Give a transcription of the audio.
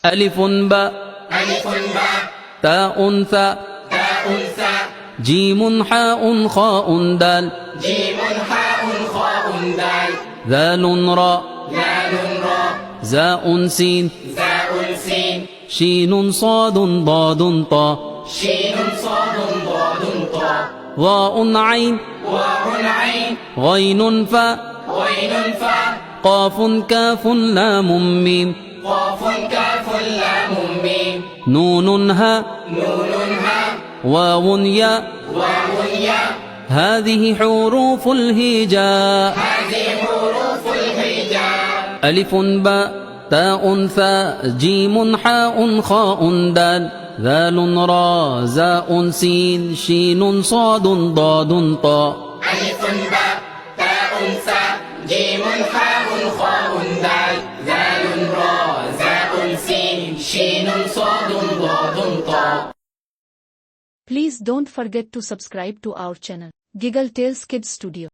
ألف باء تاء ثاء جيم حاء خاء دال ذال راء زاء سين شين صاد ضاد طاء ضاء عين غين فاء قاف كاف لام ميم نون هاء واو ياء هذه حروف الهجاء ألف باء تاء ثاء جيم حاء خاء دال ذال راء زاء سين شين صاد ضاد طاء Please don't forget to subscribe to our channel, Giggle Tales Kids Studio.